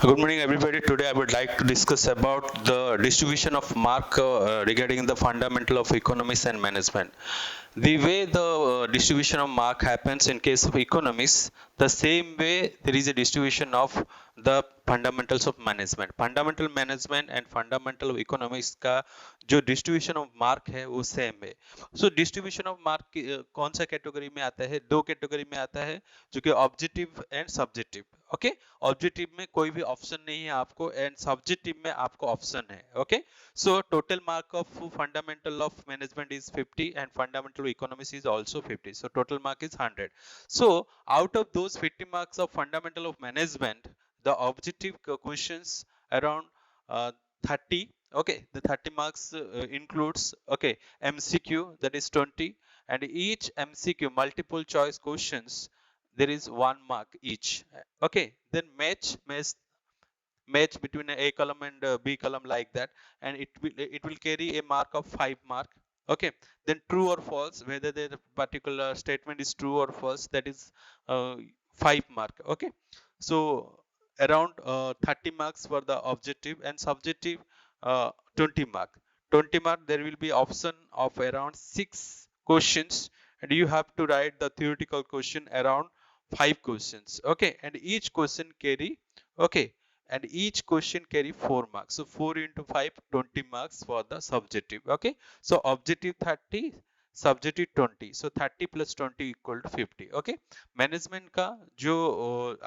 Good morning, everybody. Today, I would like to discuss about the distribution of mark regarding the fundamental of economics and management. The way the distribution of mark happens in case of economics, the same way there is a distribution of the fundamentals of management. Fundamental management and fundamental of economics का जो distribution of mark है वो same है. So distribution of mark कौन सा category में आता है? दो कैटेगरी में आता है जो कि objective and subjective. Okay, objective में कोई भी ऑप्शन नहीं है आपको एंड सब्जेक्टिव में आपको ऑप्शन है. Okay, so total mark of fundamental of management is 50 and fundamental of economics is also 50. So total mark is 100. So out of those 50 marks of fundamental of management, the objective questions around 30. Okay, the 30 marks includes okay MCQ, that is 20, and each MCQ multiple choice questions there is 1 mark each. Okay, then match between a column and B column like that, and it will carry a mark of 5 mark. Okay, then true or false, whether the particular statement is true or false, that is 5 mark. Okay, so around 30 marks for the objective and subjective, 20 mark. 20 mark there will be option of around 6 questions, and you have to write the theoretical question around 5 questions. Okay, and each question carry okay and each question carry 4 marks. So 4 into 5, 20 marks for the subjective. Okay, so objective 30, subjective 20. So 30 plus 20 equal to 50. Okay, management का जो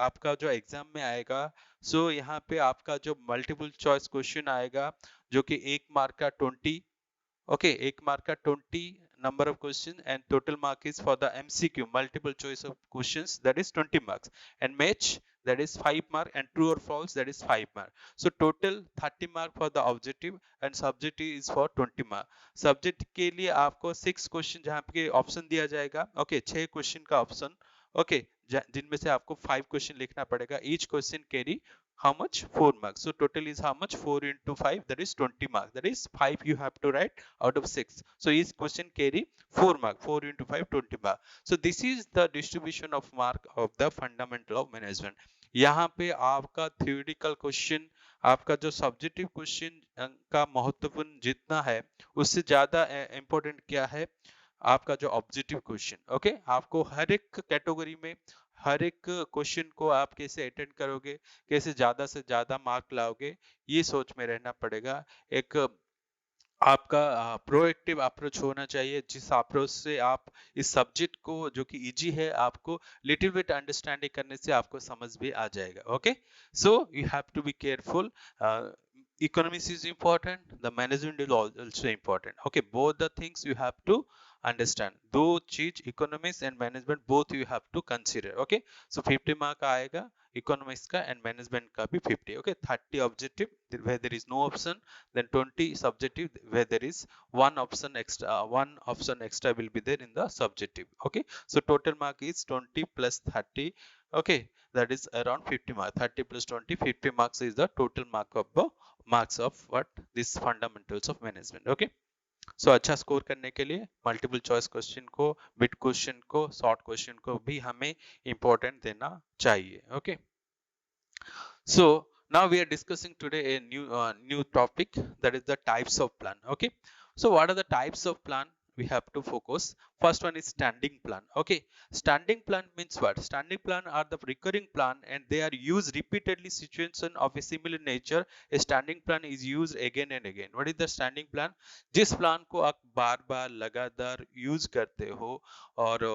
आपका जो exam में आएगा, सो यहाँ पे आपका जो मल्टीपल चॉइस क्वेश्चन आएगा जो कि 1 मार्क का 20. Okay, 1 mark का 20 number of questions, and total mark is for the MCQ multiple choice of questions, that is 20 marks, and match, that is 5 mark, and true or false, that is 5 mark. So total 30 mark for the objective and subjective is for 20 mark. Subject के लिए आपको 6 question जहाँ पे option दिया जाएगा. Okay, 6 question का option. Okay, जिनमें से आपको 5 क्वेश्चन लिखना पड़ेगा. Each question carry how much 4 marks. So total is how much? 4 into 5, that is 20 marks. That is 5 you have to write out of 6. So each question carry 4 mark. 4 into 5, 20 mark. So this is the distribution of mark of the fundamental of management. यहाँ पे आपका theoretical question, आपका जो subjective question का महत्वपूर्ण जितना है उससे ज्यादा important क्या है? आपका जो ऑब्जेक्टिव क्वेश्चन. ओके, आपको हर एक कैटेगरी में हर एक क्वेश्चन को आप कैसे अटेंड करोगे, कैसे ज्यादा से ज्यादा मार्क लाओगे, ये सोच में रहना पड़ेगा. एक आपका प्रोएक्टिव अप्रोच होना चाहिए, जिस अप्रोच से आप इस सब्जेक्ट को जो कि इजी है आपको लिटिल बिट अंडरस्टैंडिंग करने से आपको समझ भी आ जाएगा. Okay, so you have to be careful. Economics is important, the management is also important. Okay, both the things you have to understand. दो चीज economics and management both you have to consider. Okay, so 50 mark आएगा economics का and management का भी 50. Okay, 30 objective where there is no option, then 20 subjective where there is one option extra will be there in the subjective. Okay, so total mark is 20 plus 30. Okay, that is around 50 mark. 30 plus 20, 50 marks is the total mark of the marks of what this fundamentals of management. Okay, so अच्छा score करने के लिए multiple choice question को, bit question को, short question को भी हमें important देना चाहिए. Okay, so now we are discussing today a new topic, that is the types of plan. Okay, so what are the types of plan we have to focus? First one is standing plan. Okay, standing plan means what? Standing plan are the recurring plan and they are used repeatedly situation of a similar nature. A standing plan is used again and again. What is the standing plan? जिस plan को आप बार बार लगातार use करते हो और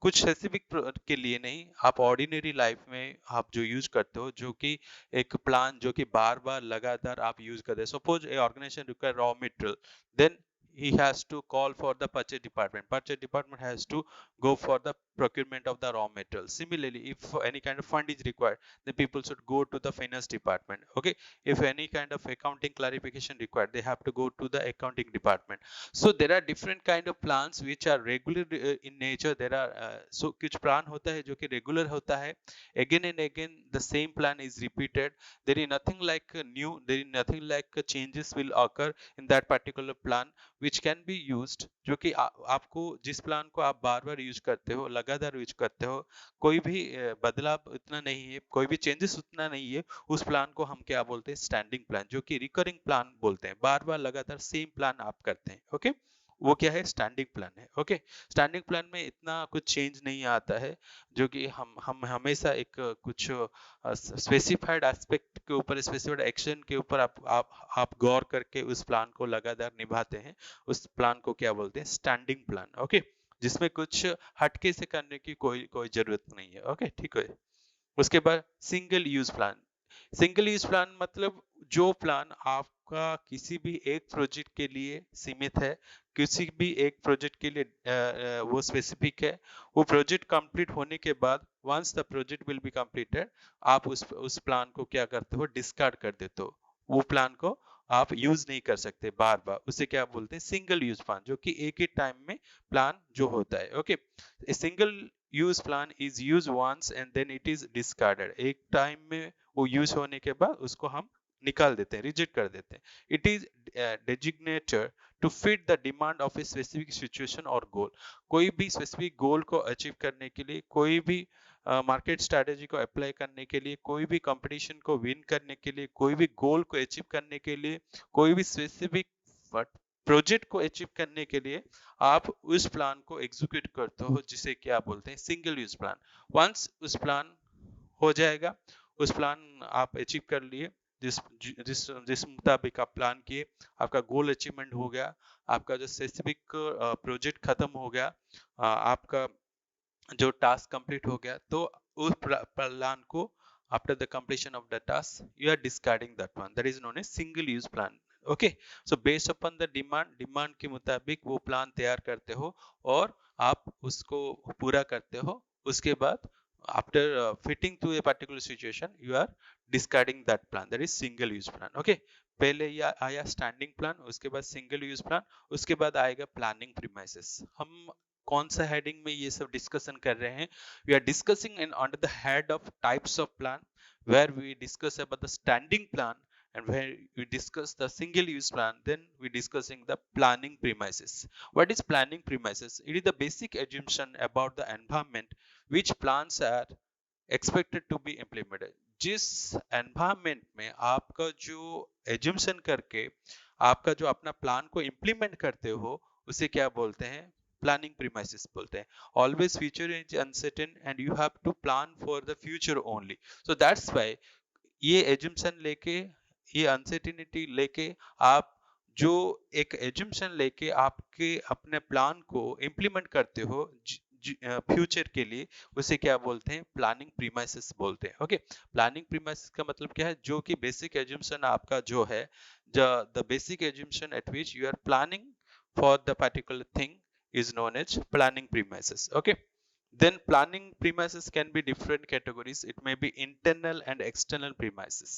कुछ specific के लिए नहीं, आप ऑर्डिनरी लाइफ में आप जो यूज करते हो, जो कि एक प्लान जो कि बार बार लगातार आप यूज करते हैं. Suppose a organization require raw material, then he has to call for the purchase department. Purchase department has to go for the procurement of the raw material. Similarly, if any kind of fund is required, the people should go to the finance department. Okay, if any kind of accounting clarification required, they have to go to the accounting department. So there are different kind of plans which are regular in nature. There are so कुछ plan होता है जो कि regular होता है, again and again the same plan is repeated. There is nothing like new, there is nothing like changes will occur in that particular plan. which can be used, जो कि आपको जिस प्लान को आप बार बार यूज करते हो, लगातार यूज करते हो, कोई भी बदलाव उतना नहीं है, कोई भी चेंजेस उतना नहीं है, उस प्लान को हम क्या बोलते हैं, स्टैंडिंग प्लान, जो कि रिकरिंग प्लान बोलते हैं, बार बार लगातार सेम प्लान आप करते हैं। ओके, वो क्या है, स्टैंडिंग प्लान है। ओके, स्टैंडिंग प्लान में इतना कुछ चेंज नहीं आता है, जो कि हम हमेशा एक कुछ स्पेसिफाइड एस्पेक्ट के ऊपर, स्पेसिफाइड एक्शन के ऊपर आप गौर करके उस प्लान को लगातार निभाते हैं, उस प्लान को क्या बोलते हैं, स्टैंडिंग प्लान। ओके, जिसमें कुछ हटके से करने की कोई कोई जरूरत नहीं है। ओके, ठीक है। उसके बाद single use plan. Single use plan मतलब जो प्लान आपका किसी भी एक प्रोजेक्ट के लिए सीमित है, किसी भी एक प्रोजेक्ट के लिए वो स्पेसिफिक है, वो प्रोजेक्ट कंप्लीट होने के बाद, once the project will be completed, आप उस प्लान को क्या करते हो, डिस्कार्ड कर देते हो, वो प्लान को आप यूज नहीं कर सकते बार बार, उसे क्या बोलते हैं, सिंगल यूज प्लान, जो कि एक ही टाइम में प्लान जो होता है। Okay, single use plan is use once and then it is discarded, एक टाइम में वो यूज होने के बाद उसको हम निकाल देते हैं, रिजेक्ट कर देते हैं। It is designated to fit the demand of a specific situation और गोल, कोई भी स्पेसिफिक गोल को अचीव करने के लिए, कोई भी मार्केट स्ट्रेटेजी को अप्लाई करने के लिए, कोई भी कंपटीशन को विन करने के लिए, कोई भी गोल को अचीव करने के लिए, कोई भी स्पेसिफिक प्रोजेक्ट को अचीव करने के लिए आप उस प्लान को एग्जीक्यूट करते हो, जिसे क्या बोलते हैं, सिंगल यूज प्लान। वंस उस प्लान हो जाएगा, उस प्लान आप अचीव कर लिए, जिस जिस जिस मुताबिक आप प्लान किए, आपका गोल अचीवमेंट हो गया, आपका जो स्पेसिफिक प्रोजेक्ट खत्म हो गया, आपका जो टास्क कंप्लीट हो गया, तो उस प्लान को after the completion of the task you are discarding that one, that is known as single use plan. Okay, so based upon the demand के मुताबिक वो प्लान तैयार करते हो और आप उसको पूरा करते हो। उसके बाद after fitting to a particular situation you are discarding that plan, that is single use plan. Okay, पहले ये आया स्टैंडिंग प्लान, उसके बाद सिंगल यूज प्लान, उसके बाद आएगा प्लानिंग प्रीमाइसेस। हम कौन सा हेडिंग में ये सब डिस्कशन कर रहे हैं, we are discussing in under the head of types of plan, where we discuss about the standing plan, and where we discuss the single use plan, then we discussing the planning premises. What is planning premises? It is the basic assumption about the environment which plans are expected to be implemented. जिस environment में आपका जो assumption करके आपका जो अपना plan को implement करते हो, उसे क्या बोलते हैं, प्लानिंग प्रीमाइसेस बोलते हैं। Always future is uncertain and you have to plan for the future only, so that's why ये एजम्पशन लेके, ये अनसर्टेनिटी लेके, आप जो एक एजम्पशन लेके आपके अपने प्लान को इम्प्लीमेंट करते हो फ्यूचर के लिए, उसे क्या बोलते हैं, प्लानिंग प्रीमाइसेस बोलते हैं। ओके, प्लानिंग प्रीमाइसेस का मतलब क्या है, जो कि बेसिक एजम्पशन आपका जो है, the basic assumption at which you are planning for the particular thing is known as planning premises. Okay, then planning premises can be different categories. It may be internal and external premises.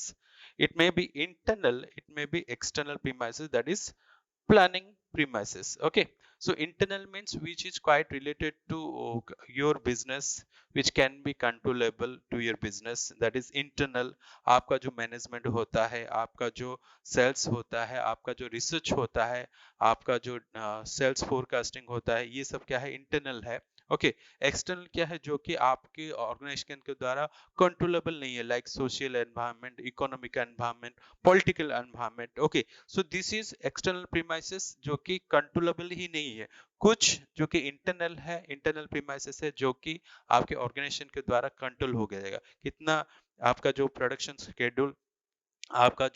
It may be internal, it may be external premises, that is planning premises. Okay, so internal means which is quite related to your business, which can be controllable to your business, that is internal. आपका जो management होता है, आपका जो sales होता है, आपका जो रिसर्च होता है, आपका जो सेल्स फोरकास्टिंग होता है, ये सब क्या है, इंटरनल है। ओके, एक्सटर्नल क्या है, जो कि आपके ऑर्गेनाइजेशन के द्वारा कंट्रोलेबल नहीं है, like social environment, economic environment, political environment. Okay, so this is external premises, जो कि कंट्रोलेबल ही नहीं है। कुछ जो कि इंटरनल है, इंटरनल प्रीमाइसेस है, जो कि आपके ऑर्गेनाइजेशन के द्वारा कंट्रोल हो जाएगा, कितना आपका जो प्रोडक्शन शेड्यूल, आपका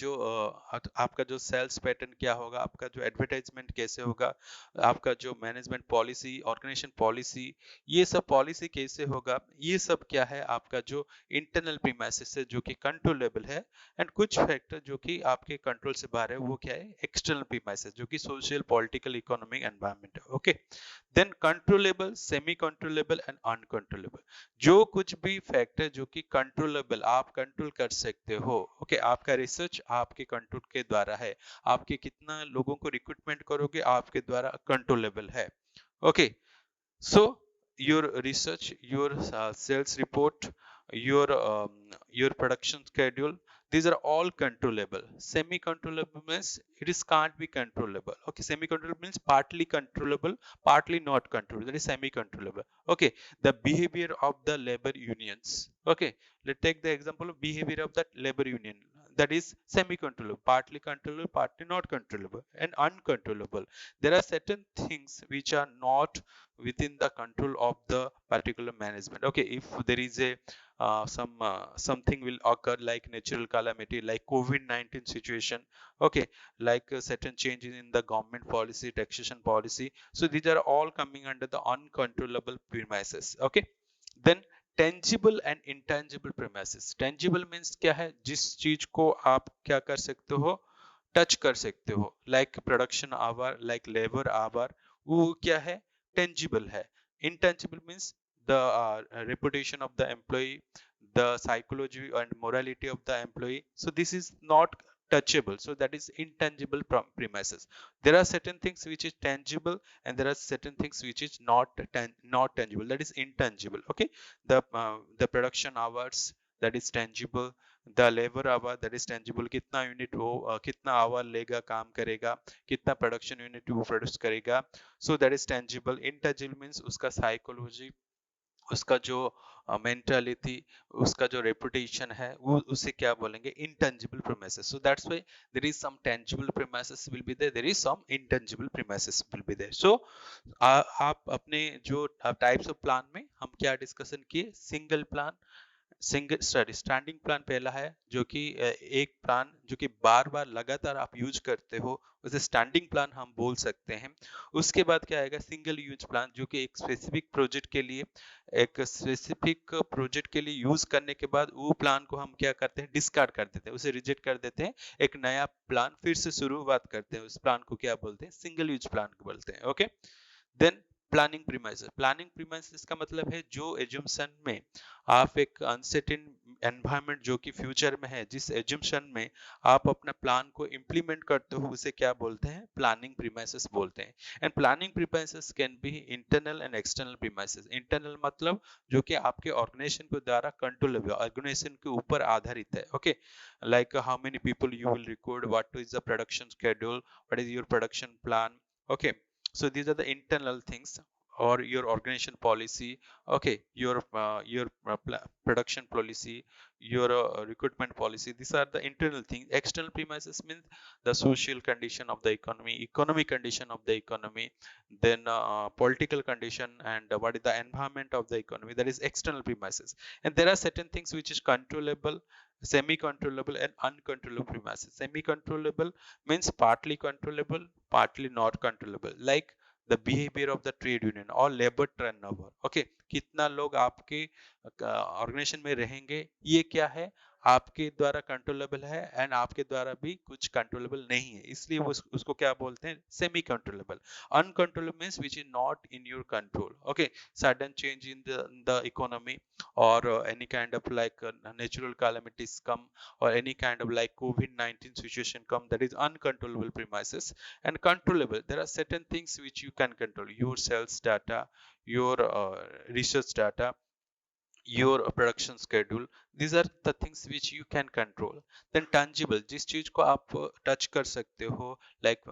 जो सेल्स पैटर्न क्या होगा, आपका जो एडवर्टाइजमेंट कैसे होगा, आपका जो मैनेजमेंट पॉलिसी, ऑर्गेनाइजेशन पॉलिसी, ये सब पॉलिसी कैसे होगा, ये सब क्या है, आपका जो इंटरनल प्रीमाइसेस है, जो कि कंट्रोलेबल है। एंड कुछ फैक्टर जो कि आपके कंट्रोल से बाहर है, वो क्या है, एक्सटर्नल प्रीमाइसेस, जो कि सोशल, पॉलिटिकल, इकोनॉमिक एनवायरनमेंट है। Okay, then controllable, semi controllable and uncontrollable. जो कुछ भी फैक्टर जो कि कंट्रोलेबल, आप कंट्रोल कर सकते हो। ओके, आपका रिसर्च आपके कंट्रोल के द्वारा है, आपके कितना लोगों को रिक्रूटमेंट करोगे आपके द्वारा कंट्रोलेबल है। Okay, so your research, your sales report, your production schedule, these are all controllable. Semi controllable means it is can't be controllable. Okay, semi controllable means partly controllable, partly not controllable. That is semi controllable. Okay, the behavior of the labor unions. Okay, let's take the example of behavior of that labor union. That is semi controllable, partly controllable, partly not controllable, and uncontrollable. There are certain things which are not within the control of the particular management. Okay, if there is a something will occur like natural calamity, like COVID-19 situation. Okay, like certain changes in the government policy, taxation policy. So these are all coming under the uncontrollable premises. Okay, then tangible and intangible premises. Tangible means क्या है, जिस चीज को आप क्या कर सकते हो, टच कर सकते हो, like production hour, like labour hour, वो क्या है, टेंजिबल है. Intangible means the reputation of the employee, the psychology and morality of the employee. So this is not touchable, so that is intangible premises. There are certain things which is tangible, and there are certain things which is not tangible, that is intangible. Okay, the production hours, that is tangible. The labour our, that is tangible, कितना unit वो कितना our लेगा, काम करेगा, कितना production unit वो produce करेगा. सो that is tangible. Intangible means उसका साइकोलॉजी, उसका जो मेंटालिटी, उसका जो रेपुटेशन है, वो उसे क्या बोलेंगे, intangible premises. So that's why there is some tangible premises will be there, there is some intangible premises will be there. So आप अपने जो टाइप्स ऑफ प्लान में हम क्या डिस्कशन किए, single plan, single study, standing plan पहला है, जो कि एक प्लान जो कि बार बार लगातार आप यूज करते हो, उसे स्टैंडिंग प्लान हम बोल सकते हैं. उसके बाद क्या आएगा, सिंगल यूज प्लान, जो कि एक स्पेसिफिक प्रोजेक्ट के लिए, एक स्पेसिफिक प्रोजेक्ट के लिए यूज करने के बाद वो प्लान को हम क्या करते हैं, डिस्कार्ड कर देते हैं, उसे रिजेक्ट कर देते हैं, एक नया प्लान फिर से शुरुआत करते हैं. उस प्लान को क्या बोलते हैं, सिंगल यूज प्लान को बोलते हैं. Okay, then planning premises. Planning premises का मतलब है जो एज्यूम्शन में आप एक अनसर्टेन एनवायरनमेंट जो कि फ्यूचर में है, जिस एज्यूम्शन में आप अपना प्लान को इंप्लीमेंट करते हो, उसे क्या बोलते हैं, प्लानिंग प्रीमाइसेस बोलते हैं. And planning premises can be internal and external premises. Internal मतलब जो कि आपके ऑर्गेनाइजेशन के द्वारा कंट्रोल, ऑर्गेनाइजेशन के ऊपर आधारित है. Okay, like how many people you will record, what is the production schedule, what is your production plan. Okay, so these are the internal things, or your organization policy. Okay, your production policy, your recruitment policy, these are the internal things. External premises means the social condition of the economy, economic condition of the economy, then political condition, and what is the environment of the economy, that is external premises. And there are certain things which is controllable, semi controllable, and uncontrollable premises. Semi controllable means partly controllable, partly not controllable, like the behavior of the trade union or labor turnover. Okay, कितना लोग आपके organisation में रहेंगे, ये क्या है, आपके द्वारा कंट्रोलेबल है, एंड आपके द्वारा भी कुछ कंट्रोलेबल नहीं है, इसलिए वो उसको क्या बोलते हैं, semi controllable. Uncontrollable means which is not in your control. Okay, sudden change in the economy, or any kind of like natural calamities come, or any kind of like COVID-19 situation come, that is uncontrollable premises. And controllable, there are certain things which you can control, your sales data, your research data, your production schedule. These are the things which you can control. Then tangible, जिस चीज को आप touch कर सकते हो, like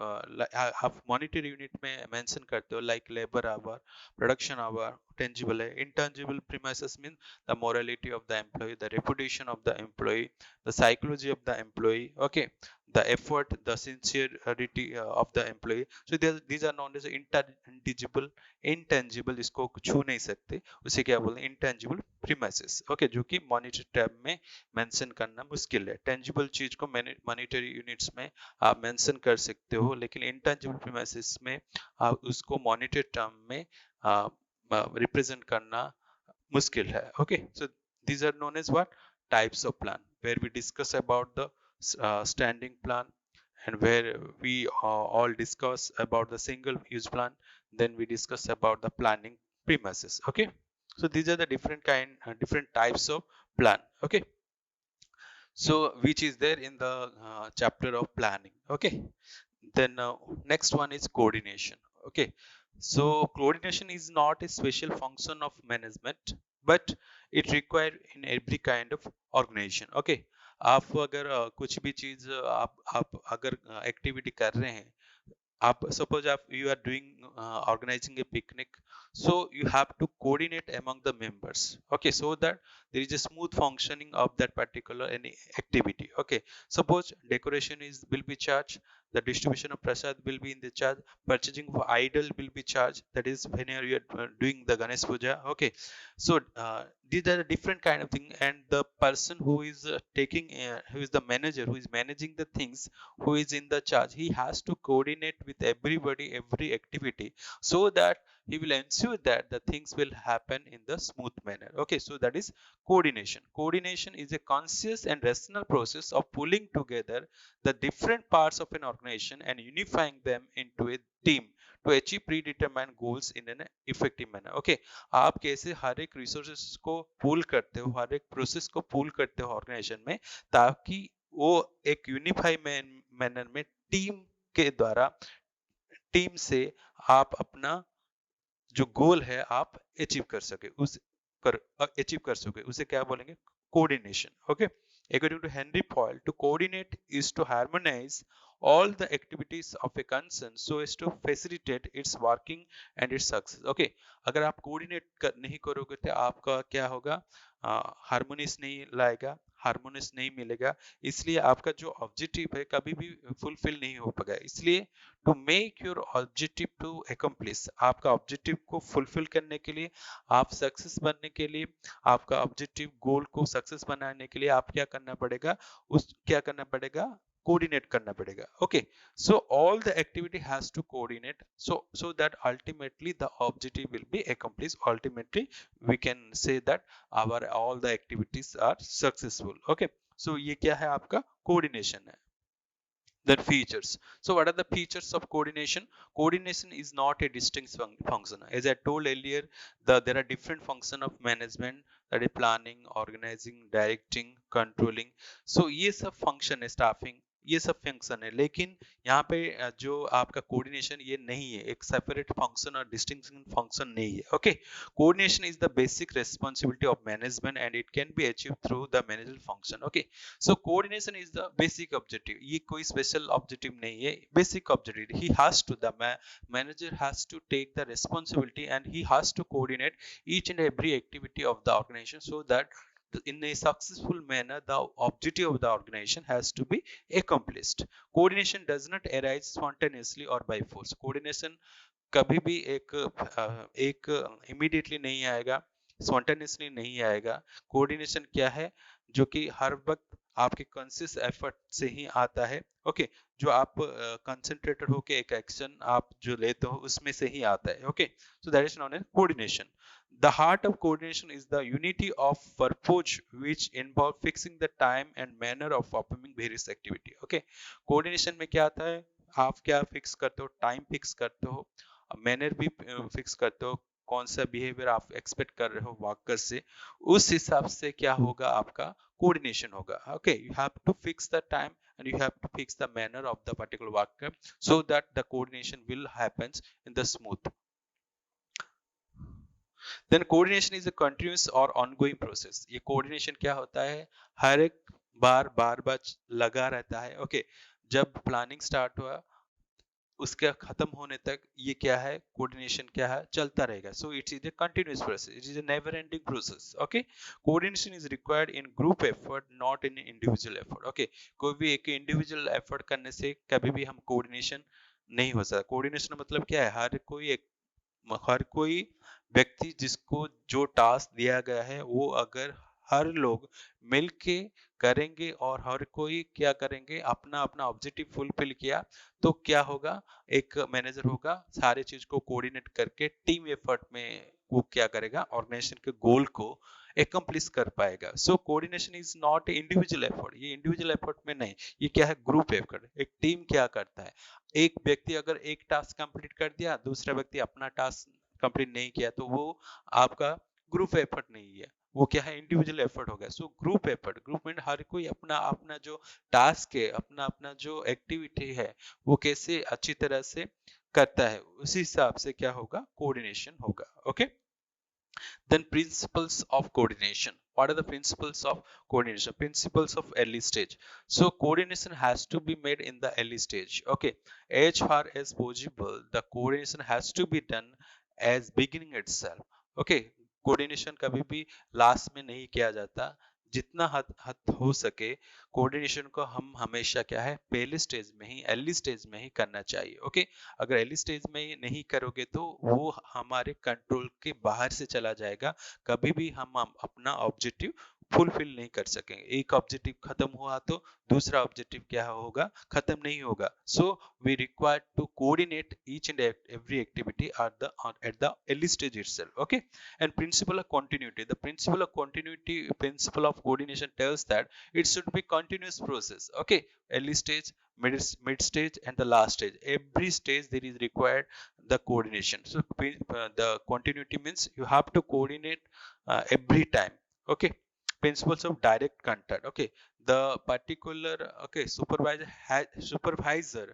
आप monetary unit में mention करते हो, like labor hour, production hour, tangible है. Intangible premises mean the morality of the employee, the reputation of the employee, the psychology of the employee. Okay, the effort, the sincerity of the employee. So these are known as intangible. Intangible, इसको छू नहीं सकते, उसे क्या बोलते हैं, intangible premises. Okay, जो कि मॉनिटरी टैब में मेंशन करना मुश्किल है. टेंजिबल चीज को मॉनिटरी यूनिट्स में आप मेंशन कर सकते हो, लेकिन इंटेंजिबल प्रीमाइसेस में आप उसको मॉनिटरी टर्म में रिप्रेजेंट करना मुश्किल है. Okay, so these are known as what, types of plan, where we discuss about the standing plan, and where we all discuss about the single use plan, then we discuss about the planning premises. Okay, so these are the different types of plan. Okay, so which is there in the chapter of planning. Okay, then next one is coordination. Okay, so coordination is not a special function of management, but it required in every kind of organization. Okay, आप अगर कुछ भी चीज आप अगर activity कर रहे हैं, आप suppose you are doing organizing a picnic, so you have to coordinate among the members, okay, so that there is a smooth functioning of that particular any activity. Okay, suppose decoration is will be charged, the distribution of prasad will be in the charge, purchasing of idol will be charged, that is when you are doing the Ganesh puja. Okay, so these are a different kind of thing, and the person who is who is the manager who is managing the things, who is in the charge, he has to coordinate with everybody, every activity, so that he will ensure that the things will happen in the smooth manner. Okay, so that is coordination. Coordination is a conscious and rational process of pulling together the different parts of an organization and unifying them into a team to achieve predetermined goals in an effective manner. Okay, आप कैसे हर एक resources को pool करते हो, हर एक process को pool करते हो ऑर्गेनाइजेशन में, ताकि वो एक यूनिफाई मैनर में टीम के द्वारा, टीम से आप अपना जो गोल है आप अचीव कर सके, अचीव कर सके, उसे क्या बोलेंगे, coordination. Okay, according to Henry Paul, to coordinate is to harmonise all the activities of a concern so as to facilitate its working and its success. Okay, अगर आप कोऑर्डिनेट नहीं करोगे तो आपका क्या होगा, हार्मोनियस नहीं लाएगा, हार्मोनियस नहीं मिलेगा, इसलिए आपका जो ऑब्जेक्टिव है कभी भी फुलफिल नहीं हो पाएगा. इसलिए to make your objective to accomplish, आपका ऑब्जेक्टिव को फुलफिल करने के लिए, आप सक्सेस बनने के लिए, आपका ऑब्जेक्टिव गोल को सक्सेस बनाने के लिए आप क्या करना पड़ेगा, क्या करना पड़ेगा, कोऑर्डिनेट करना पड़ेगा. Okay, so all the activity has to coordinate, so that ultimately the objective will be accomplished. Ultimately we can say that our all the activities are successful. Okay, so ये क्या है, आपका coordination है. Then features. So what are the features of coordination? Coordination is not a distinct function. As I told earlier, there are different function of management, that is planning, organizing, directing, controlling. So ये सब function है, staffing, ये सब function है, लेकिन यहाँ पे जो आपका कोऑर्डिनेशन ये नहीं है, एक सेपरेट फंक्शन और डिस्टिंक्शन फंक्शन नहीं है. Okay, coordination is the basic responsibility of management and it can be achieve through the manager function. Okay, so coordination is the basic objective, ये कोई स्पेशल ऑब्जेक्टिव नहीं है, basic objective. He has to, the manager has to take the responsibility and he has to coordinate each and every activity of the organization, so that in a successful manner the objective of the organization has to be accomplished. Coordination does not arise spontaneously or by force. Coordination कभी भी एक immediately नहीं आएगा, spontaneously नहीं आएगा. Coordination क्या है, जो कि हर वक्त आपके कॉन्शियस एफर्ट से ही आता है. ओके, जो आप कंसंट्रेटेड होके एक एक्शन आप जो लेते हो उसमें से ही आता है. Okay, so that is known as coordination. The heart of coordination is the unity of purpose which involve fixing the time and manner of performing various activity. Okay, coordination में क्या आता है, आप क्या फिक्स करते हो, टाइम फिक्स करते हो, मैनर भी फिक्स करते हो, कौन सा बिहेवियर आप एक्सपेक्ट कर रहे हो वर्कर से, उस हिसाब से क्या होगा, आपका कोऑर्डिनेशन होगा. Okay, you have to fix the time and you have to fix the manner of the particular worker so that the coordination will happens in the smooth. Then coordination is a continuous or ongoing process. ये coordination क्या होता है, हर एक बार लगा रहता है. Okay, जब planning start हुआ उसके खत्म होने तक ये क्या है, कोऑर्डिनेशन क्या है, चलता रहेगा. So it is a continuous process, it is a never ending process. Okay, coordination is required in group effort, not in individual effort. Okay, कोई भी एक इंडिविजुअल एफर्ट करने से कभी भी हम कोऑर्डिनेशन नहीं हो सकता. कोऑर्डिनेशन मतलब क्या है, हर कोई व्यक्ति जिसको जो टास्क दिया गया है वो अगर हर लोग मिलके करेंगे और हर कोई क्या करेंगे, अपना अपना ऑब्जेक्टिव फुलफिल किया, तो क्या होगा, एक मैनेजर होगा सारे चीज को कोऑर्डिनेट करके टीम एफर्ट में वो क्या करेगा, ऑर्गेनाइजेशन के गोल को एकम्प्लिश कर पाएगा. सो coordination is not individual effort, ये इंडिविजुअल एफर्ट में नहीं, ये क्या है, ग्रुप एफर्ट. एक टीम क्या करता है, एक व्यक्ति अगर एक टास्क कंप्लीट कर दिया, दूसरा व्यक्ति अपना टास्क कंप्लीट नहीं किया, तो वो आपका ग्रुप एफर्ट नहीं है, वो क्या है, इंडिविजुअल एफर्ट हो गया. सो ग्रुप एफर्ट, ग्रुप में हर कोई अपना अपना जो टास्क है, अपना अपना जो एक्टिविटी है, वो कैसे अच्छी तरह से करता है, उसी हिसाब से क्या होगा, कोऑर्डिनेशन होगा. Okay, then principles of coordination. what are the principles of coordination? Principles of early stage. So coordination has to be made in the early stage. Okay, as far as possible, the coordination has to be done as beginning itself. Okay, coordination कभी भी last में नहीं किया जाता, जितना हद हद हो सके कोऑर्डिनेशन को हम हमेशा क्या है पहले स्टेज में ही अर्ली स्टेज में ही करना चाहिए। ओके, अगर अर्ली स्टेज में ही नहीं करोगे तो वो हमारे कंट्रोल के बाहर से चला जाएगा, कभी भी हम अपना ऑब्जेक्टिव फुलफिल नहीं कर सकेंगे। एक ऑब्जेक्टिव खत्म हुआ तो दूसरा ऑब्जेक्टिव क्या होगा, खत्म नहीं होगा। So we require to coordinate each and every activity at the early stage itself. Okay, and principle of continuity, the principle of continuity, principle of coordination tells that it should be continuous process. Okay, early stage, mid stage and the last stage, every stage there is required the coordination. So the continuity means you have to coordinate every time. Okay, principles of direct contact. Okay, the particular supervisor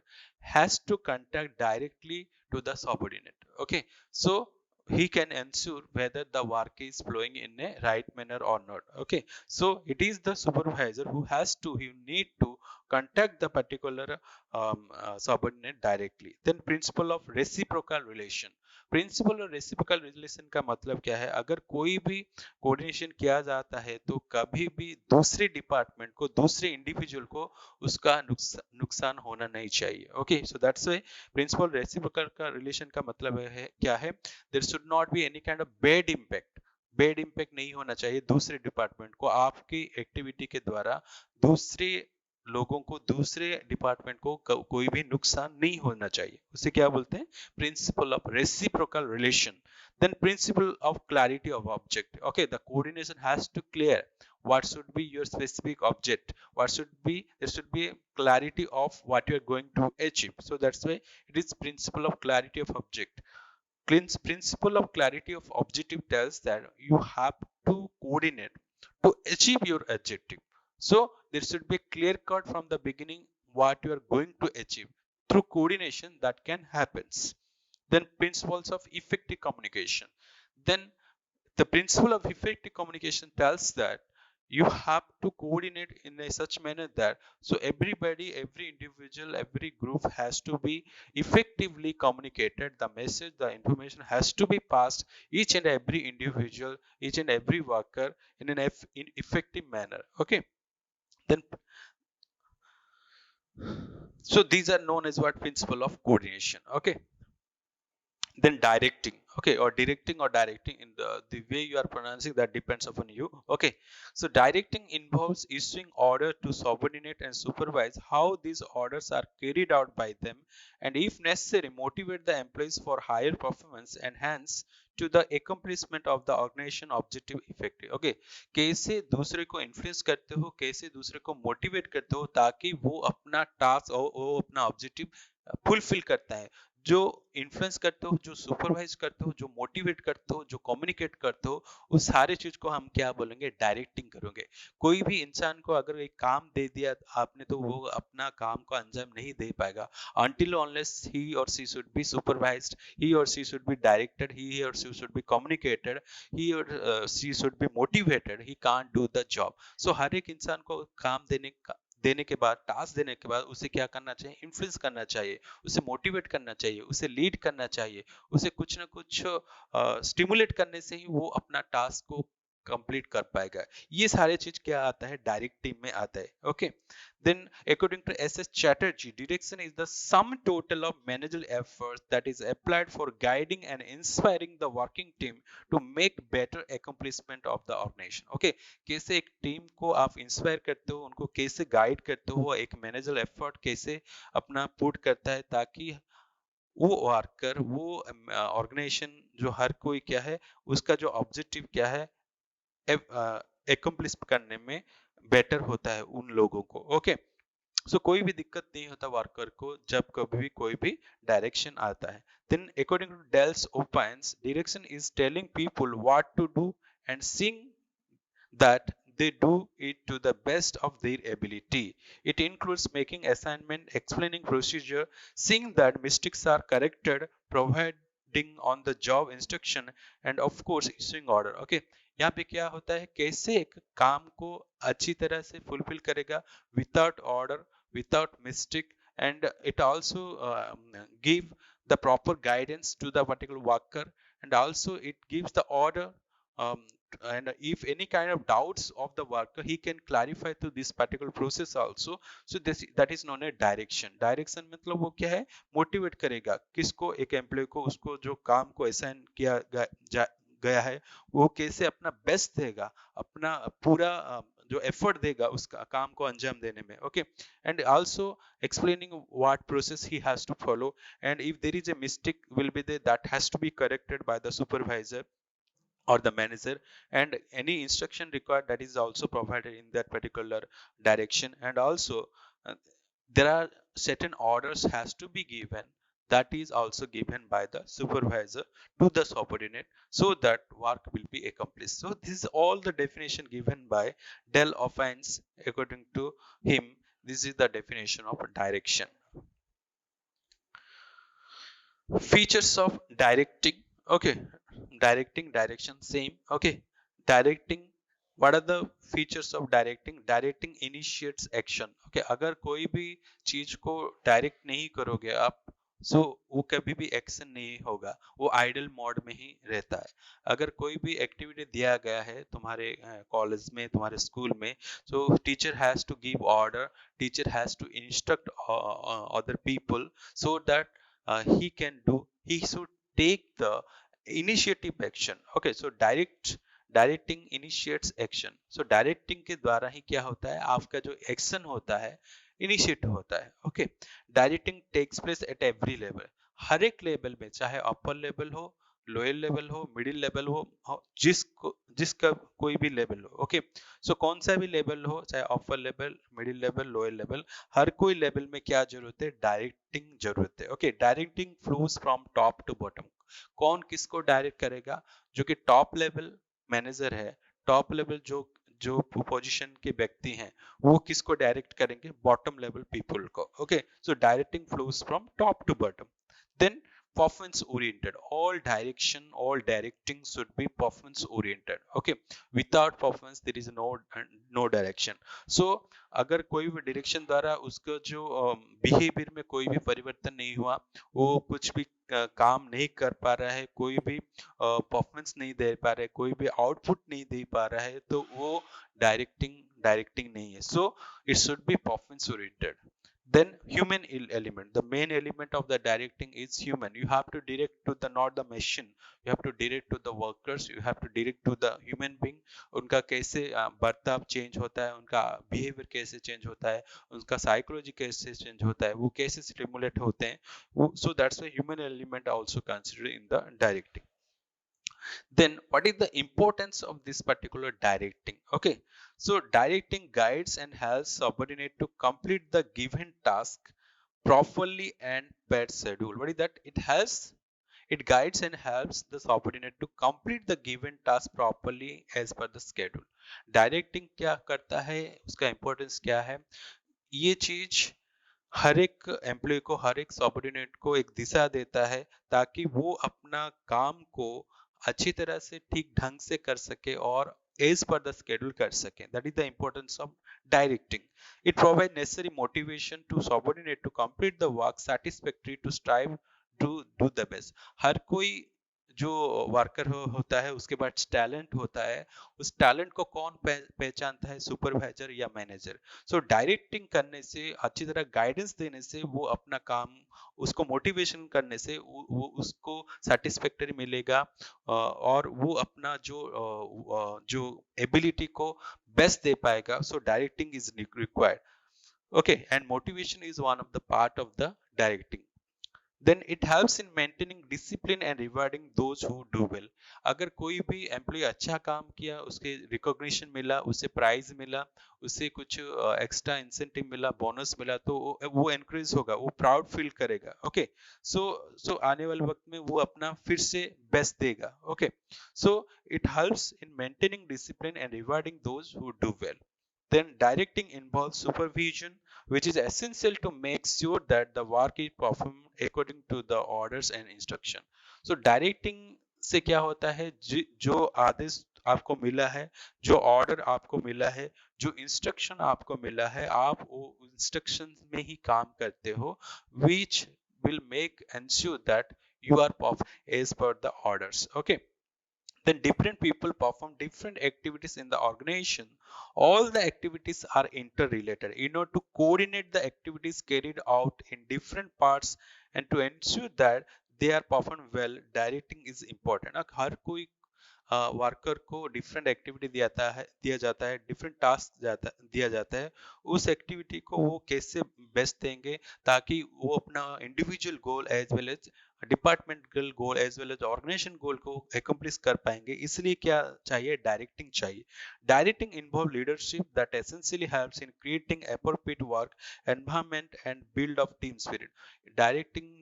has to contact directly to the subordinate. Okay, so he can ensure whether the work is flowing in a right manner or not. Okay, so it is the supervisor who need to contact the particular subordinate directly. Then principle of reciprocal relation. Principle और reciprocal relation का मतलब क्या है, अगर कोई भी coordination किया जाता है तो कभी भी दूसरे डिपार्टमेंट को, दूसरे इंडिविजुअल को उसका नुकसान होना नहीं चाहिए। Okay, so that's why principle reciprocal का रिलेशन का मतलब है क्या है, there should not be any kind of bad impact नहीं होना चाहिए दूसरे डिपार्टमेंट को, आपकी एक्टिविटी के द्वारा दूसरे लोगों को, दूसरे डिपार्टमेंट को कोई भी नुकसान नहीं होना चाहिए। उसे क्या बोलते हैं, principle of reciprocal relation. Then principle of clarity of object. Okay, the coordination has to clear what should be your specific object, there should be a clarity of what you are going to achieve. So that's why it is principle of clarity of object. Principle of clarity of objective tells that you have to coordinate to achieve your objective. So there should be clear cut from the beginning what you are going to achieve. Through coordination that can happens. Then principles of effective communication. Then the principle of effective communication tells that you have to coordinate in a such manner that so everybody, every individual, every group has to be effectively communicated. The message, the information has to be passed each and every individual, each and every worker in an effective manner. Okay, then so these are known as what principle of coordination. Okay, then directing. Okay, or directing in the way you are pronouncing, that depends upon you. Okay, so directing involves issuing order to subordinate and supervise how these orders are carried out by them, and if necessary motivate the employees for higher performance and hence to the accomplishment of the organization objective effective. Okay, कैसे दूसरे को influence करते हो, कैसे दूसरे को motivate करते हो ताकि वो अपना टास्क और वो अपना ऑब्जेक्टिव फुलफिल करता है। जो इन्फ्लुएंस करते हो, जो सुपरवाइज करते हो, जो मोटिवेट करते हो, जो कम्युनिकेट करते हो, उस सारे चीज को हम क्या बोलेंगे, डायरेक्टिंग करोगे। कोई भी इंसान को अगर एक काम दे दिया आपने तो वो अपना काम को अंजाम नहीं दे पाएगा until unless he or she should be supervised, he or she should be directed, he or she should be communicated, he or she should be motivated, he can't do the job. So हर एक इंसान को काम देने के बाद, task देने के बाद उसे क्या करना चाहिए, इन्फ्लुएंस करना चाहिए, उसे मोटिवेट करना चाहिए, उसे लीड करना चाहिए, उसे कुछ ना कुछ स्टिमुलेट करने से ही वो अपना टास्क को कंप्लीट कर पाएगा। ये सारे चीज क्या आता है, डायरेक्ट टीम में आता है। Okay, then according to SS Chatterjee, direction is the sum total of managerial efforts that is applied for guiding and inspiring the working team to make better accomplishment of the organization. Okay, कैसे एक team को आप inspire करते हो, उनको कैसे guide करते हो, एक मैनेजरल एफर्ट कैसे अपना पुट करता है ताकि वो वर्कर, वो ऑर्गेनाइजेशन, जो हर कोई क्या है उसका जो ऑब्जेक्टिव क्या है एकम्प्लिश करने में बेटर होता है उन लोगों को। ओके, सो कोई भी दिक्कत नहीं होता वर्कर को जब कभी भी कोई भी डायरेक्शन आता है। Then according to Dale's opines, direction is telling people what to do and seeing that they do it to the best of their ability. It includes making assignment, explaining procedure, seeing that mistakes are corrected, providing on the job instruction, and of course issuing order. Okay, यहाँ पे क्या होता है, कैसे एक काम को अच्छी तरह से फुलफिल करेगा without order, without mistake, and it also give the proper guidance to the particular worker, and also it gives the order, um, and if any kind of doubts of the worker, he can clarify to this particular process also. So this, that is known as direction. Direction मतलब वो क्या है, motivate करेगा किसको, एक employ को, उसको जो काम को असाइन किया गया है वो कैसे अपना बेस्ट देगा, अपना पूरा जो एफर्ट देगा उस काम को अंजाम देने में. Okay, and also explaining what process he has to follow, and if there is a mistake will be there, that has to be corrected by the supervisor or the manager, and any instruction required, that is also provided in that particular direction. And also uh, there are certain orders has to be given, that is also given by the supervisor to the subordinate, so that work will be accomplished. So this is all the definition given by Dell Offense. According to him, this is the definition of direction. Features of directing. Okay, directing, direction, same. Okay, directing, what are the features of directing? Directing initiates action. Okay, अगर कोई भी चीज को direct नहीं करोगे आप, सो वो कभी भी एक्शन नहीं होगा, वो आइडल मोड में ही रहता है. अगर कोई भी एक्टिविटी दिया गया है तुम्हारे कॉलेज में, तुम्हारे स्कूल में, so teacher has to give order, teacher has to instruct other people, so that he should take the initiative action. Okay, so directing initiates action. So directing के द्वारा ही क्या होता है, आपका जो एक्शन होता है इनिशिएट होता है. Okay, directing takes place at every level, हर एक लेवल में, चाहे अपर लेवल हो, लोअर लेवल हो, मिडिल लेवल हो, जिसका कोई भी लेवल हो. ओके, सो कौन सा भी लेवल हो, चाहे upper level, middle level, lower level, हर कोई लेवल में क्या जरूरत है, डायरेक्टिंग जरूरत है. Okay, directing flows from top to bottom. कौन किसको डायरेक्ट करेगा, जो कि टॉप लेवल मैनेजर है, टॉप लेवल जो जो पोजीशन के व्यक्ति हैं, वो किसको डायरेक्ट करेंगे, बॉटम लेवल पीपल को. Okay, so directing flows from top to bottom. Then performance oriented, all direction, all directing should be performance oriented. Okay, without performance there is no direction. So अगर कोई भी direction द्वारा उसका जो behaviour में कोई भी परिवर्तन नहीं हुआ, वो कुछ भी काम नहीं कर पा रहा है, कोई भी परफॉर्मेंस नहीं दे पा रहा है, कोई भी आउटपुट नहीं दे पा रहा है, तो वो डायरेक्टिंग नहीं है. So it should be performance oriented. Then human element, the main element of the directing is human. You have to direct to the, not the machine, you have to direct to the workers, you have to direct to the human being. उनका कैसे बर्ताव change होता है, उनका behaviour कैसे change होता है, उनका साइकोलॉजी कैसे चेंज होता है, वो कैसे स्टिमुलेट होते हैं. So that's why human element also considered in the directing. Then what is the importance of this particular directing? Okay, so directing guides and helps subordinate to complete the given task properly and per schedule. What is that? It guides and helps the subordinate to complete the given task properly as per the schedule. Directing क्या करता है, उसका importance क्या है, ये चीज हर एक employ को, हर एक सबऑर्डिनेट को एक दिशा देता है, ताकि वो अपना काम को अच्छी तरह से ठीक ढंग से कर सके और एज पर द स्केड्यूल कर सके. That is the importance of directing. It provide necessary motivation to subordinate to complete the work satisfactory to strive to do the best. हर कोई जो वर्कर होता है उसके पास टैलेंट होता है, उस टैलेंट को कौन पहचानता है, सुपरवाइजर या मैनेजर. सो डायरेक्टिंग करने से, अच्छी तरह गाइडेंस देने से, वो अपना काम, उसको मोटिवेशन करने से वो उसको सेटिस्फैक्टरी मिलेगा, और वो अपना जो एबिलिटी को बेस्ट दे पाएगा. So directing is required. Okay, and motivation is one of the part of the directing. Then it helps in maintaining discipline and rewarding those who do well. अगर कोई भी एम्प्लॉय अच्छा काम किया, उसके रिकॉग्निशन मिला, उसे प्राइज मिला, उसे कुछ एक्स्ट्रा इंसेंटिव मिला, बोनस मिला, तो वो एनकरेज होगा, वो प्राउड फील करेगा. ओके, सो आने वाले वक्त में वो अपना फिर से बेस्ट देगा. Okay, so it helps in maintaining discipline and rewarding those who do well. Then directing involves supervision, which is essential to make sure that the work is performed according to the orders and instruction. So directing से क्या होता है, जो आदेश आपको मिला है, जो order आपको मिला है, जो इंस्ट्रक्शन आपको मिला है, आप वो इंस्ट्रक्शन में ही काम करते हो, which will make ensure that you are as per the orders. Okay, then different people perform different activities in the organization. All the activities are interrelated. To coordinate the activities carried out in different parts and to ensure that they are performed well, directing is important. अब हर कोई worker को different activity दिया जाता है, different task दिया जाता है। उस एक्टिविटी को वो कैसे बेस्ट देंगे ताकि वो अपना individual goal as well as departmental goal as well as organisation goal को एकम्प्लिश कर पाएंगे। इसलिए क्या चाहिए? डायरेक्टिंग चाहिए। Directing involve leadership that essentially helps in creating appropriate work environment and build of team spirit. Directing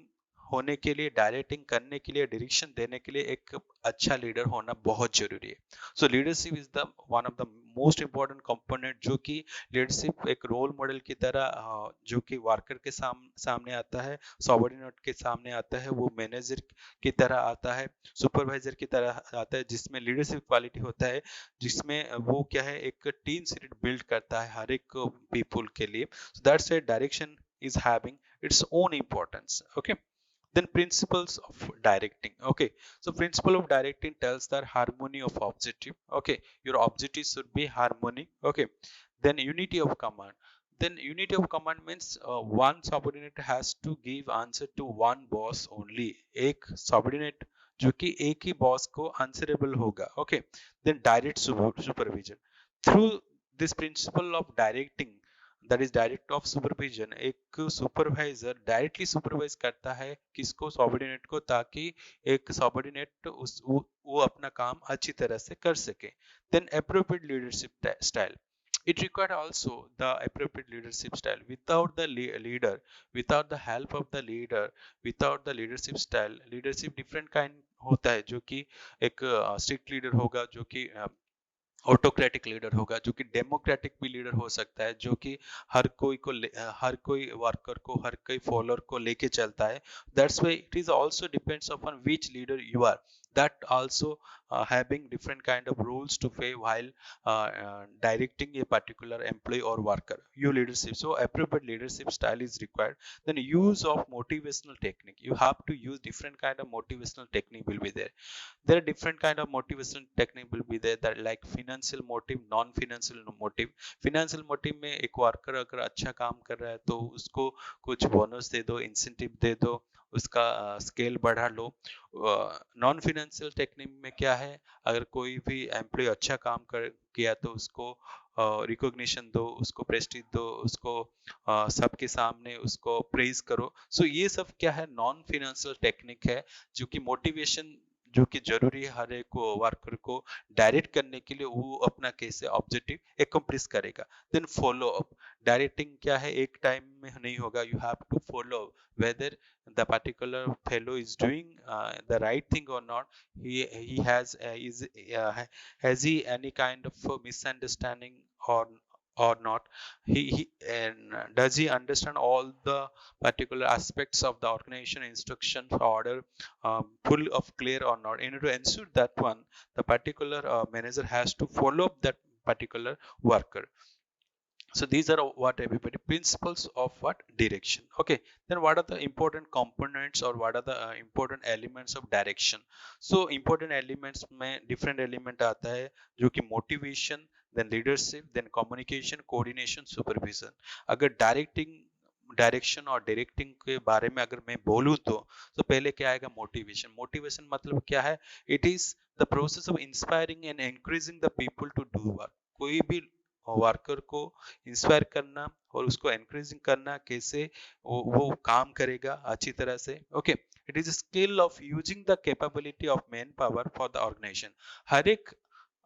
होने के लिए, डायरेक्टिंग करने के लिए, डायरेक्शन देने के लिए एक अच्छा लीडर होना बहुत जरूरी है। सो leadership is the one of the most important component, जो कि लीडरशिप एक रोल मॉडल की तरह जो कि वर्कर के सामने आता है, सबऑर्डिनेट के सामने आता है, वो मैनेजर की तरह आता है, सुपरवाइजर की तरह आता है, जिसमें लीडरशिप क्वालिटी होता है, जिसमें वो क्या है, एक टीम स्पिरिट बिल्ड करता है हर एक पीपल के लिए। सो that's why direction is having its own importance. Okay, then principles of directing. Okay, so principle of directing tells that harmony of objective. Okay, your objective should be harmony. Okay, then unity of command. Then unity of command means one subordinate has to give answer to one boss only. एक subordinate जो कि एक ही boss को answerable होगा. Okay, then direct supervision. Through this principle of directing, that is direct of supervision, एक supervisor directly supervise करता है किसको? सबऑर्डिनेट को, ताकि एक सबऑर्डिनेट वो अपना काम अच्छी तरह से कर सके। Then appropriate leadership style, it required also the appropriate leadership style. Without the leader, without the help of the leader, without the leadership style, leadership different kind होता है, जो कि एक स्ट्रिक्ट लीडर होगा, जो कि ऑटोक्रेटिक लीडर होगा, जो कि डेमोक्रेटिक भी लीडर हो सकता है, जो कि हर कोई वर्कर को, हर कोई फॉलोअर को लेके चलता है। That's why it is also depends upon which leader you are, that also having different kind of rules to play while directing a particular employee or worker. Your leadership, so appropriate leadership style is required. Then use of motivational technique, you have to use different kind of motivational technique will be there. There are different kind of motivational technique will be there, that like financial motive, non financial motive. Financial motive में एक worker अगर अच्छा काम कर रहा है तो उसको कुछ बोनस दे दो, इंसेंटिव दे दो, उसका स्केल बढ़ा लो। नॉन फिनेंशियल टेक्निक में क्या है, अगर कोई भी एम्प्लॉय अच्छा काम किया तो उसको रिकॉग्निशन दो, उसको प्रेस्टीज दो, उसको सबके सामने उसको प्रेज करो। सो ये सब क्या है? नॉन फिनेंशियल टेक्निक है, जो कि मोटिवेशन जो कि जरूरी है हर एक वर्कर को डायरेक्ट करने के लिए, वो अपना कैसे ऑब्जेक्टिव एकम्प्लिश करेगा। देन फॉलो अप, डायरेक्टिंग क्या है, एक टाइम में नहीं होगा, you have to follow whether the particular fellow is doing the right thing or not. He has he any kind of misunderstanding or not? He and does he understand all the particular aspects of the organization instruction order full of clear or not? In order to ensure that one, the particular manager has to follow up that particular worker. So these are what everybody principles of what direction. Okay, then what are the important components or what are the important elements of direction? So important elements में different element आता है, जो कि motivation, then leadership, then communication, coordination, supervision. अगर direction और directing के बारे में अगर मैं बोलूँ तो पहले क्या आएगा? मोटिवेशन। मोटिवेशन मतलब क्या है? It is the process of inspiring and encouraging the people to do work. कोई भी वर्कर को इंस्पायर करना और उसको एनकरेजिंग करना, कैसे वो काम करेगा अच्छी तरह से। Okay, it is skill of using the capability of man power for the organisation. हर एक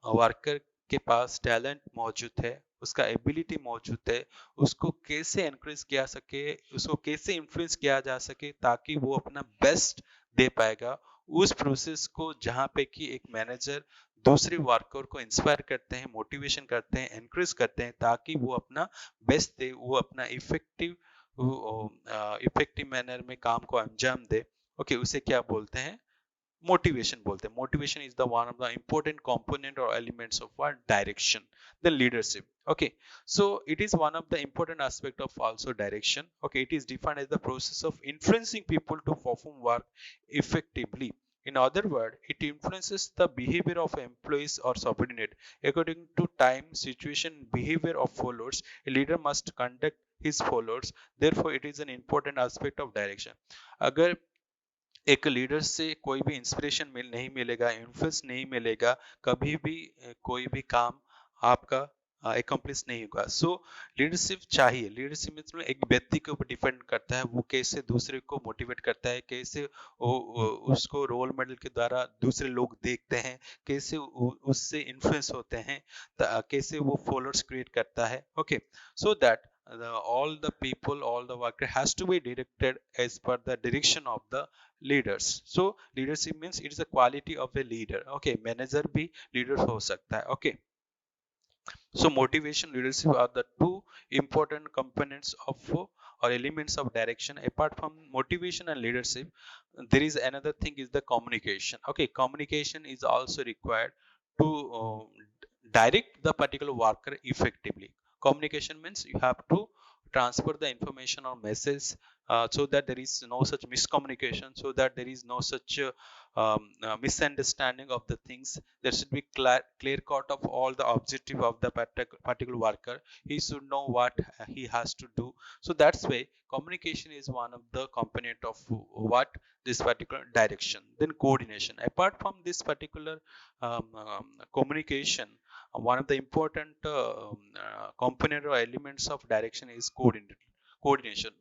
वर्कर के पास टैलेंट मौजूद है, उसका एबिलिटी मौजूद है, उसको कैसे एनकरेज किया सके, उसको कैसे इन्फ्लुएंस किया जा सके ताकि वो अपना बेस्ट दे पाएगा। उस प्रोसेस को जहाँ पे कि एक मैनेजर दूसरे वर्कर को इंस्पायर करते हैं, मोटिवेशन करते हैं, एनकरेज करते हैं ताकि वो अपना बेस्ट दे, वो अपना इफेक्टिव मैनर में काम को अंजाम दे। ओके, उसे क्या बोलते हैं? मोटिवेशन बोलते हैं. Motivation is the one of the important component or elements of what direction. The leadership. Okay, so it is one of the important aspect of also direction. Okay, it is defined as the process of influencing people to perform work effectively. In other words, it influences the behavior of employees or subordinate according to time, situation, behavior of followers. A leader must conduct his followers. Therefore, it is an important aspect of direction. अगर एक leader से कोई भी inspiration नहीं मिलेगा, influence नहीं मिलेगा, कभी भी कोई भी काम आपका एकम्प्लिश नहीं होगा. सो लीडरशिप चाहिए. लीडरशिप मतलब एक व्यक्ति के ऊपर डिपेंड करता है, वो कैसे दूसरे को मोटिवेट करता है, कैसे उसको रोल मॉडल के द्वारा दूसरे लोग देखते हैं, कैसे उससे इन्फ्लुएंस होते हैं, कैसे वो फॉलोअर्स क्रिएट करता है. Okay, so that all the people, all the worker has to be directed as per the direction of the leaders. So leadership means it is the quality of a leader. Okay, manager भी leader हो सकता है. Okay, so motivation, leadership are the two important components of or elements of direction. Apart from motivation and leadership, there is another thing is the communication. Okay, communication is also required to direct the particular worker effectively. Communication means you have to transfer the information or message so that there is no such miscommunication, so that there is no such misunderstanding of the things. There should be clear cut of all the objective of the particular worker. He should know what he has to do. So that's why communication is one of the component of what this particular direction. Then coordination. Apart from this particular communication, one of the important component or elements of direction is coordination.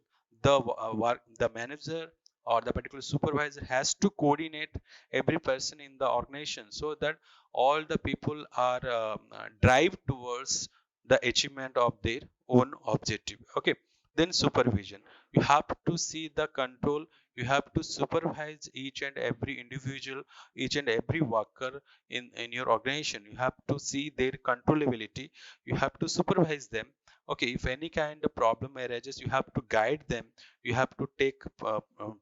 The manager or the particular supervisor has to coordinate every person in the organization so that all the people are drive towards the achievement of their own objective. Okay, then supervision. You have to see the control. You have to supervise each and every individual, each and every worker in your organization. You have to see their controllability. You have to supervise them. Okay, if any kind of problem arises, you have to guide them. You have to take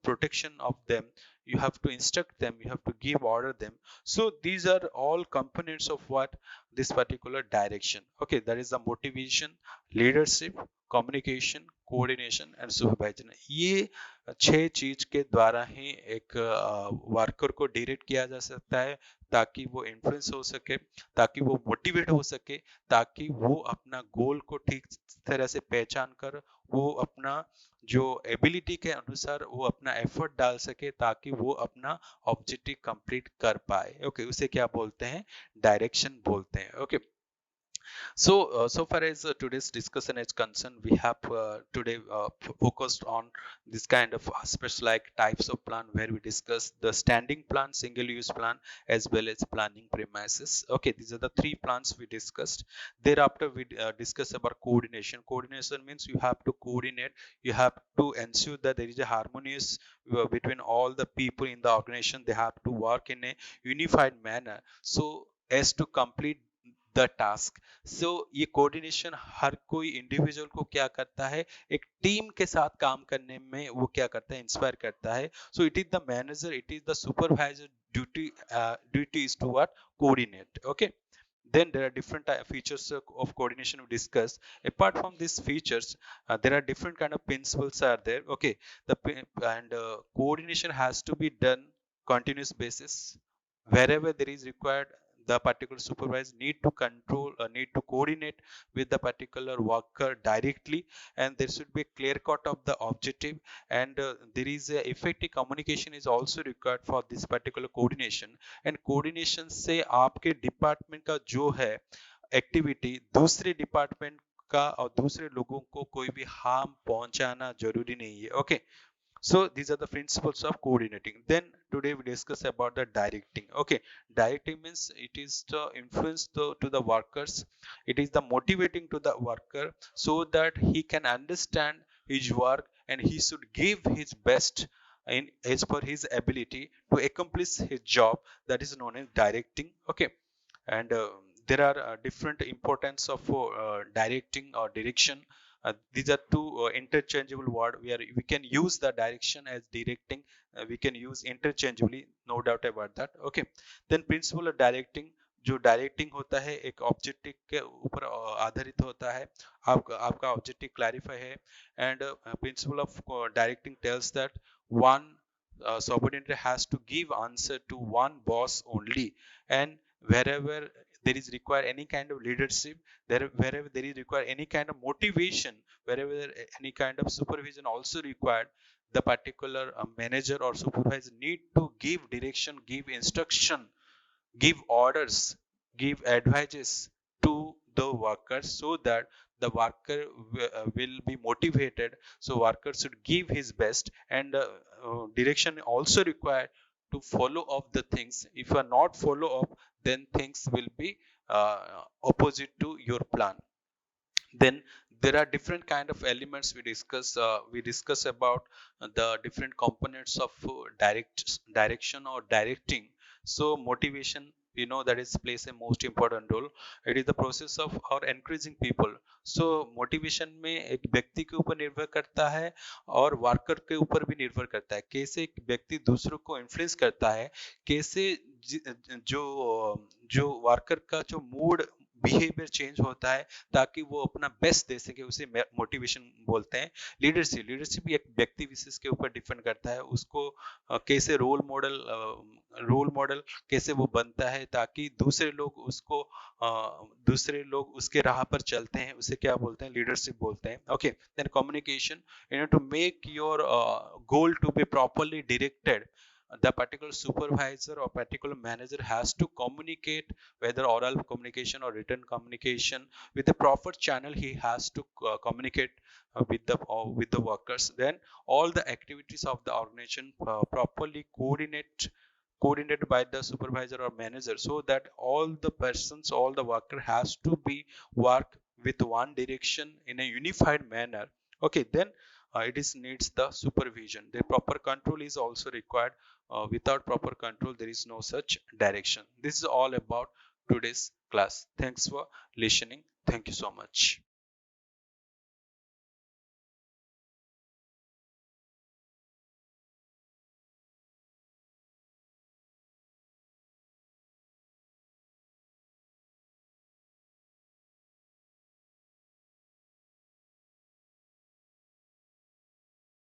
protection of them. You have to instruct them. You have to give order them. So these are all components of what this particular direction. Okay, that is the motivation, leadership, communication, coordination and supervision. ये 6 चीज के द्वारा ही एक worker को direct किया जा सकता है, ताकि वो इन्फ्लुएंस हो सके, ताकि वो मोटिवेट हो सके, ताकि वो अपना गोल को ठीक तरह से पहचान कर वो अपना जो एबिलिटी के अनुसार वो अपना एफर्ट डाल सके, ताकि वो अपना ऑब्जेक्टिव कंप्लीट कर पाए. ओके, उसे क्या बोलते हैं? डायरेक्शन बोलते हैं. Okay, so far as today's discussion is concerned, we have today focused on this kind of aspects like types of plan, where we discuss the standing plan, single use plan, as well as planning premises. Okay, these are the 3 plans we discussed. Thereafter we discuss about coordination. Coordination means you have to coordinate, you have to ensure that there is a harmonious between all the people in the organization. They have to work in a unified manner so as to complete the task. So ये coordination हर कोई individual को क्या करता है, एक team के साथ काम करने में वो क्या करता है, इंस्पायर करता है. So it is the manager, it is the supervisor duty is to what? Coordinate. Okay, then there are different features of coordination we discussed. Apart from these features, there are different kind of principles are there. Okay, coordination has to be done continuous basis. Wherever there is required, the particular supervisor need to control or need to coordinate with the particular worker directly, and there should be a clear cut of the objective, and there is a effective communication is also required for this particular coordination. And coordination से आपके department का जो है activity दूसरे department का और दूसरे लोगों को कोई भी हार्म पहुंचाना जरूरी नहीं है. Okay, so these are the principles of coordinating. Then today we discuss about the directing. Okay, directing means it is the influence to the workers. It is the motivating to the worker so that he can understand his work and he should give his best in as per his ability to accomplish his job. That is known as directing. Okay, and there are different importance of directing or direction. These are two interchangeable words where we can use the direction as directing. We can use interchangeably, no doubt about that. Okay, then principle of directing, जो directing होता है एक objective के ऊपर आधारित होता है. आपका ऑब्जेक्टिव क्लैरिफाई है. And principle of directing tells that one subordinate has to give answer to one boss only, and wherever there is required any kind of leadership, wherever there is required any kind of motivation, wherever any kind of supervision also required, the particular manager or supervisor need to give direction, give instruction, give orders, give advices to the workers, so that the worker will be motivated. So worker should give his best, and direction also required to follow up the things. If you are not follow up, then things will be opposite to your plan. Then there are different kind of elements we discuss about the different components of direction or directing. So motivation, we know that is plays a most important role. It is the process of or encouraging people. So motivation में एक व्यक्ति के ऊपर निर्भर करता है और worker के ऊपर भी निर्भर करता है. कैसे एक व्यक्ति दूसरों को इन्फ्लुएंस करता है, कैसे जो जो वर्कर का जो मूड बिहेवियर चेंज होता है ताकि वो अपना बेस्ट दे सके, उसे मोटिवेशन बोलते हैं. लीडरशिप एक व्यक्ति विशेष के ऊपर डिपेंड करता है. उसको कैसे रोल मॉडल कैसे वो बनता है ताकि दूसरे लोग उसके राह पर चलते हैं, उसे क्या बोलते हैं, लीडरशिप बोलते हैं. Okay, then communication, to make your goal to be properly directed, the particular supervisor or particular manager has to communicate, whether oral communication or written communication, with the proper channel. He has to communicate with the workers. Then all the activities of the organization properly coordinated by the supervisor or manager, so that all the worker has to be work with one direction in a unified manner. Okay, then it is needs the supervision. The proper control is also required. Without proper control, there is no such direction. This is all about today's class. Thanks for listening. Thank you so much.